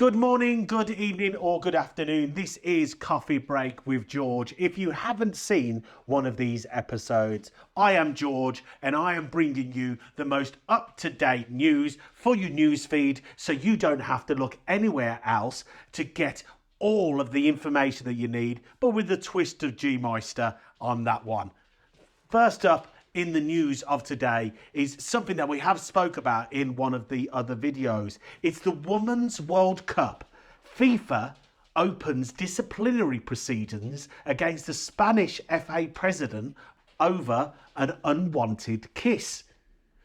Good morning, good evening, or good afternoon. This is Coffee Break with George. If you haven't seen one of these episodes, I am George and I am bringing you the most up-to-date news for your news feed so you don't have to look anywhere else to get all of the information that you need, but with the twist of G-Meister on that one. First up in the news of today is something that we have spoke about in one of the other videos. It's the Women's World Cup. FIFA opens disciplinary proceedings against the Spanish FA president over an unwanted kiss.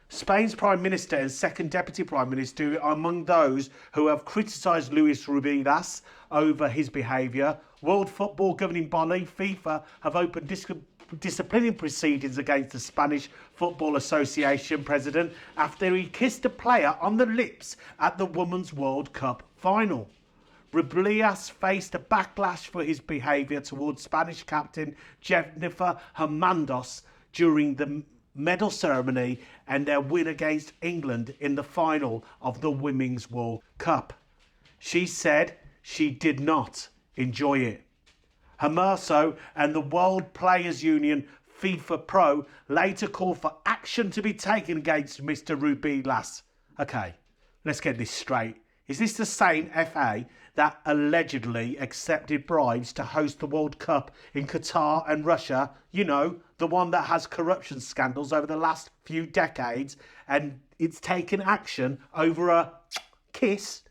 Spain's Prime Minister and second Deputy Prime Minister are among those who have criticised Luis Rubilas over his behaviour. World Football Governing Body, FIFA, have opened disciplinary proceedings against the Spanish Football Association president after he kissed a player on the lips at the Women's World Cup final. Rubilas faced a backlash for his behaviour towards Spanish captain Jennifer Hernández during the medal ceremony and their win against England in the final of the Women's World Cup. She said she did not enjoy it. Hermoso and the World Players Union FIFA Pro later called for action to be taken against Mr. Rubilas. Okay, let's get this straight. Is this the same FA that allegedly accepted bribes to host the World Cup in Qatar and Russia? You know, the one that has corruption scandals over the last few decades, and it's taken action over a kiss?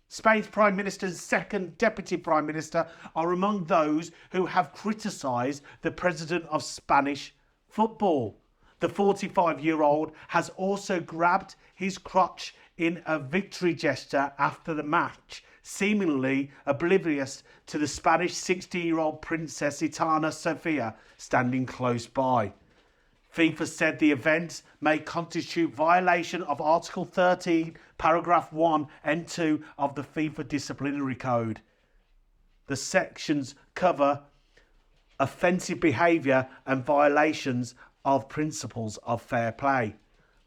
Spain's Prime Minister and second Deputy Prime Minister are among those who have criticised the president of Spanish football. The 45-year-old has also grabbed his crotch in a victory gesture after the match, seemingly oblivious to the Spanish 16-year-old Princess Itana Sofia standing close by. FIFA said the event may constitute violation of Article 13, Paragraph 1 and 2 of the FIFA Disciplinary Code. The sections cover offensive behaviour and violations of principles of fair play.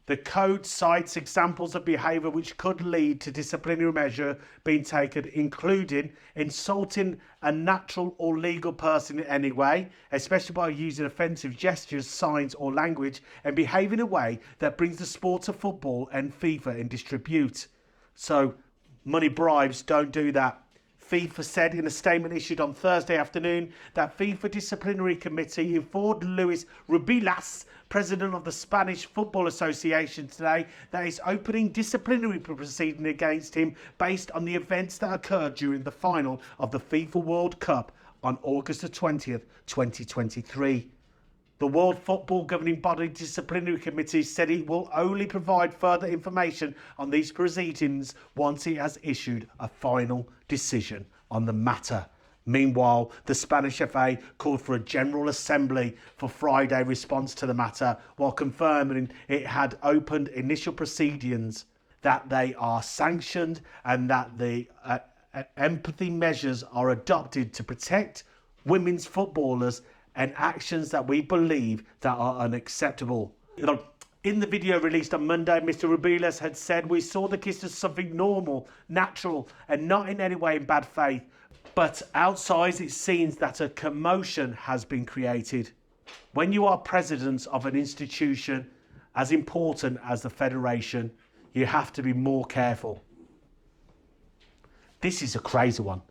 The code cites examples of behaviour which could lead to disciplinary measure being taken, including insulting a natural or legal person in any way, especially by using offensive gestures, signs or language, and behaving in a way that brings the sport of football and FIFA in disrepute. So, money bribes, don't do that. FIFA said in a statement issued on Thursday afternoon that FIFA Disciplinary Committee informed Luis Rubilas, president of the Spanish Football Association, today that it's opening disciplinary proceedings against him based on the events that occurred during the final of the FIFA World Cup on August the 20th, 2023. The World Football Governing Body Disciplinary Committee said it will only provide further information on these proceedings once it has issued a final decision on the matter. Meanwhile, the Spanish FA called for a General Assembly for Friday response to the matter, while confirming it had opened initial proceedings, that they are sanctioned and that the empathy measures are adopted to protect women's footballers and actions that we believe that are unacceptable. In the video released on Monday, Mr. Rubilas had said, "We saw the kiss as something normal, natural, and not in any way in bad faith. But outside it seems that a commotion has been created. When you are president of an institution as important as the Federation, you have to be more careful." This is a crazy one.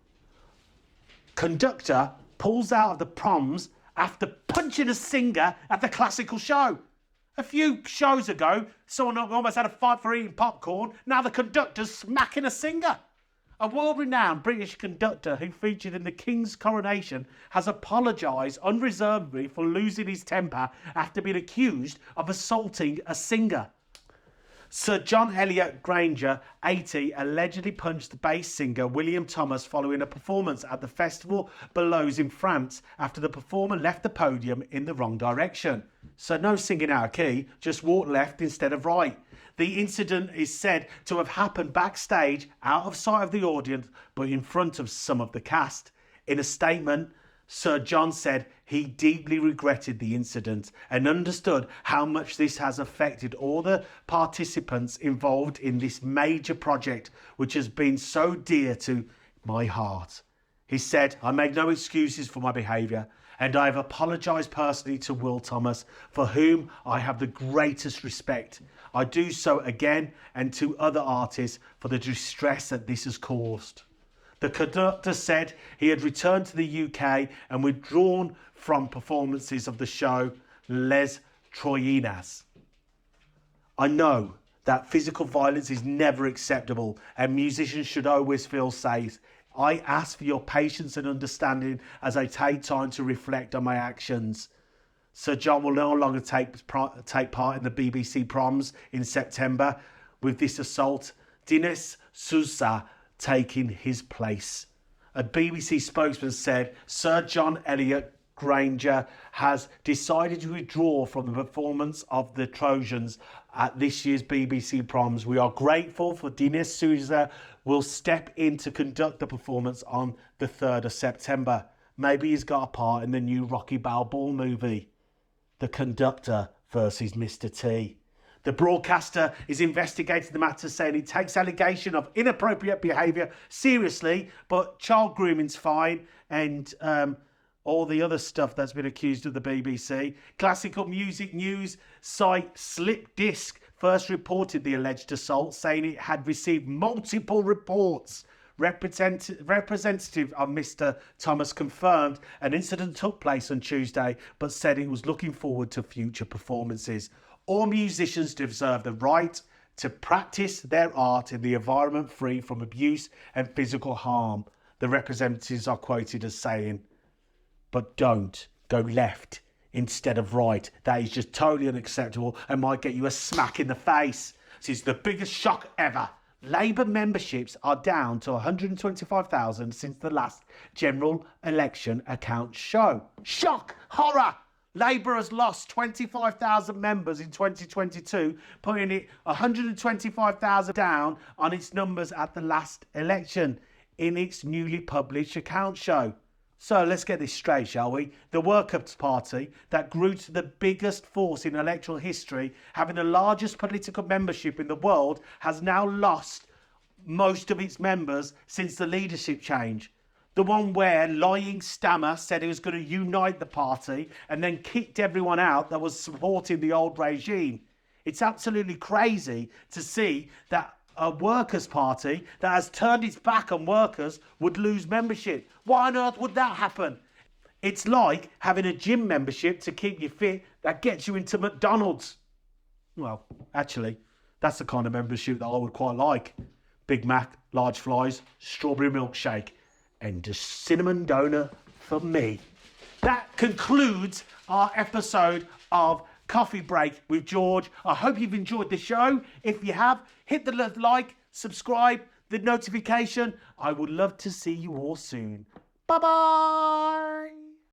Conductor pulls out of the Proms after punching a singer at the classical show. A few shows ago, someone almost had a fight for eating popcorn. Now the conductor's smacking a singer. A world-renowned British conductor who featured in the King's coronation has apologised unreservedly for losing his temper after being accused of assaulting a singer. Sir John Elliot Granger, 80, allegedly punched the bass singer William Thomas following a performance at the Festival Belows in France after the performer left the podium in the wrong direction. So no singing out of key, just walk left instead of right. The incident is said to have happened backstage, out of sight of the audience, but in front of some of the cast. In a statement, Sir John said he deeply regretted the incident and understood how much this has affected all the participants involved in this major project, which has been so dear to my heart. He said, I make no excuses for my behaviour, and I have apologised personally to Will Thomas, for whom I have the greatest respect. I do so again, and to other artists, for the distress that this has caused. The conductor said he had returned to the UK and withdrawn from performances of the show Les Troinas. I know that physical violence is never acceptable and musicians should always feel safe. I ask for your patience and understanding as I take time to reflect on my actions. Sir John will no longer take part in the BBC Proms in September, with this assault, Dinesh Souza taking his place. A BBC spokesman said Sir John Eliot Granger has decided to withdraw from the performance of the Trojans at this year's BBC Proms. We are grateful for Dinesh Souza will step in to conduct the performance on the 3rd of September. Maybe he's got a part in the new Rocky Balboa movie, The Conductor versus Mr. T. The broadcaster is investigating the matter, saying he takes allegation of inappropriate behaviour seriously, but child grooming's fine, and all the other stuff that's been accused of the BBC. Classical music news site Slip Disc first reported the alleged assault, saying it had received multiple reports. Representative of Mr. Thomas confirmed an incident took place on Tuesday, but said he was looking forward to future performances. All musicians deserve the right to practice their art in the environment free from abuse and physical harm, the representatives are quoted as saying. But don't go left instead of right. That is just totally unacceptable and might get you a smack in the face. This is the biggest shock ever. Labour memberships are down to 125,000 since the last general election accounts show. Shock! Horror! Labour has lost 25,000 members in 2022, putting it 125,000 down on its numbers at the last election in its newly published account show. So let's get this straight, shall we? The Workers' Party, that grew to the biggest force in electoral history, having the largest political membership in the world, has now lost most of its members since the leadership change. The one where lying Stammer said he was going to unite the party and then kicked everyone out that was supporting the old regime. It's absolutely crazy to see that a workers' party that has turned its back on workers would lose membership. Why on earth would that happen? It's like having a gym membership to keep you fit that gets you into McDonald's. Well, actually, that's the kind of membership that I would quite like. Big Mac, large fries, strawberry milkshake, and a cinnamon donut for me. That concludes our episode of Coffee Break with George. I hope you've enjoyed the show. If you have, hit the like, subscribe, the notification. I would love to see you all soon. Bye-bye.